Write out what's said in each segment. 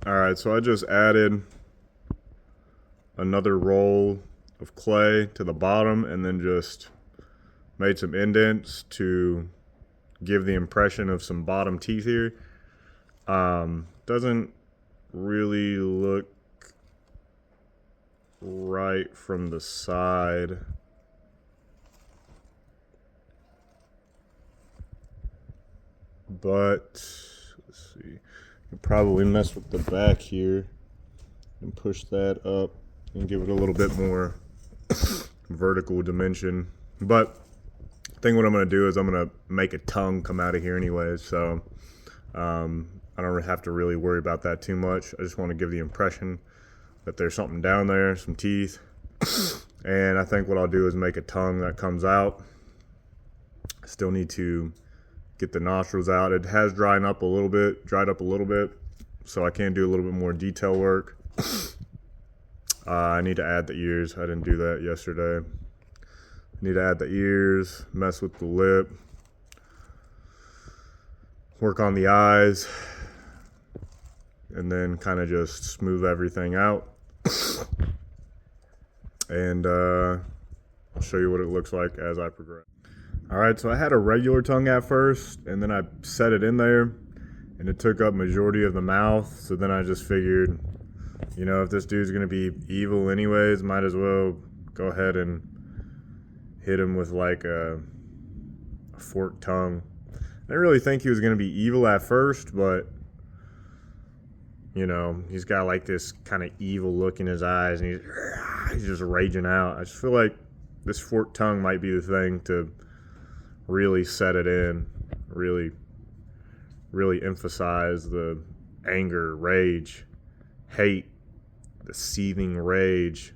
Alright, so I just added another roll of clay to the bottom and then just made some indents to give the impression of some bottom teeth here. Doesn't really look right from the side. But let's see. You probably mess with the back here and push that up and give it a little bit more vertical dimension. But I think what I'm going to do is I'm going to make a tongue come out of here anyways, so I don't have to really worry about that too much. I just want to give the impression that there's something down there, some teeth. And I think what I'll do is make a tongue that comes out. I still need to get the nostrils out. It has dried up a little bit, so I can do a little bit more detail work. I need to add the ears. I didn't do that yesterday. Need to add the ears, mess with the lip, work on the eyes, and then kind of just smooth everything out. And I'll show you what it looks like as I progress. Alright, so I had a regular tongue at first, and then I set it in there, and it took up majority of the mouth. So then I just figured, you know, if this dude's gonna be evil anyways, might as well go ahead and hit him with like a forked tongue. I didn't really think he was gonna be evil at first, but you know, he's got like this kind of evil look in his eyes, and he's just raging out. I just feel like this forked tongue might be the thing to really set it in, really emphasize the anger, rage, hate, the seething rage.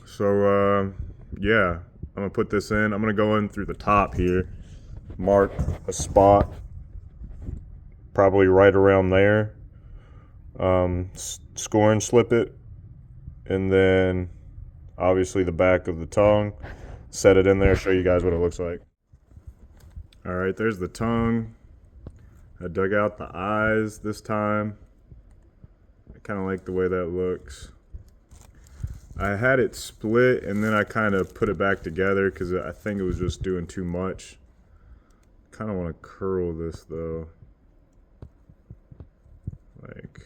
So yeah, I'm gonna put this in. I'm gonna go in through the top here, mark a spot probably right around there, score and slip it, and then obviously the back of the tongue, set it in there, show you guys what it looks like. Alright, there's the tongue. I dug out the eyes this time. I kind of like the way that looks. I had it split and then I kind of put it back together because I think it was just doing too much. Kind of want to curl this though. Like,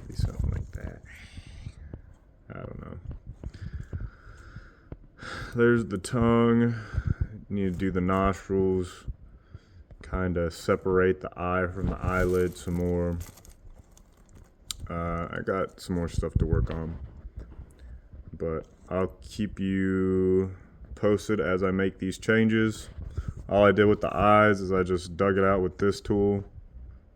maybe something like that. I don't know. There's the tongue. Need to do the nostrils. Kind of separate the eye from the eyelid some more. I got some more stuff to work on, but I'll keep you posted as I make these changes. All I did with the eyes is I just dug it out with this tool,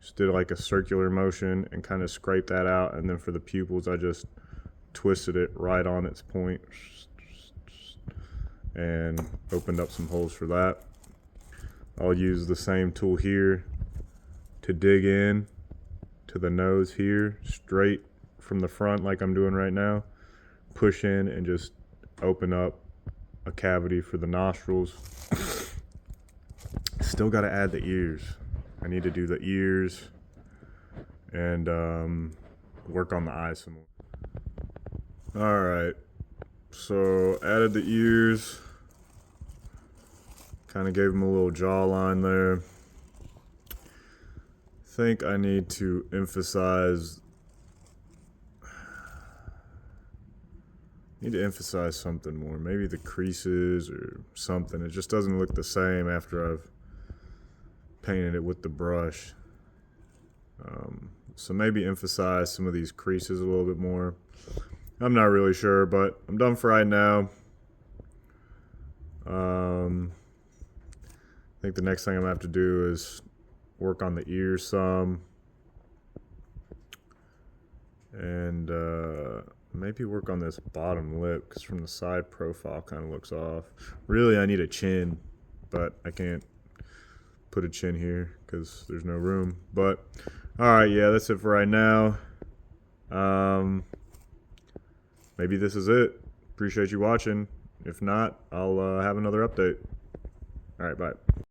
just did like a circular motion and kind of scraped that out, and then for the pupils I just twisted it right on its point and opened up some holes for that. I'll use the same tool here to dig in to the nose here, straight from the front like I'm doing right now. Push in and just open up a cavity for the nostrils. Still got to add the ears. I need to do the ears and work on the eyes some more. Alright, so added the ears. Kind of gave him a little jawline there. Think I need to emphasize something more. Maybe the creases or something. It just doesn't look the same after I've painted it with the brush. So maybe emphasize some of these creases a little bit more. I'm not really sure, but I'm done for right now. I think the next thing I'm gonna have to do is work on the ears some, and maybe work on this bottom lip, because from the side profile kind of looks off. Really I need a chin, but I can't put a chin here because there's no room. But alright, yeah, that's it for right now. Maybe this is it. Appreciate you watching. If not, I'll have another update. Alright, bye.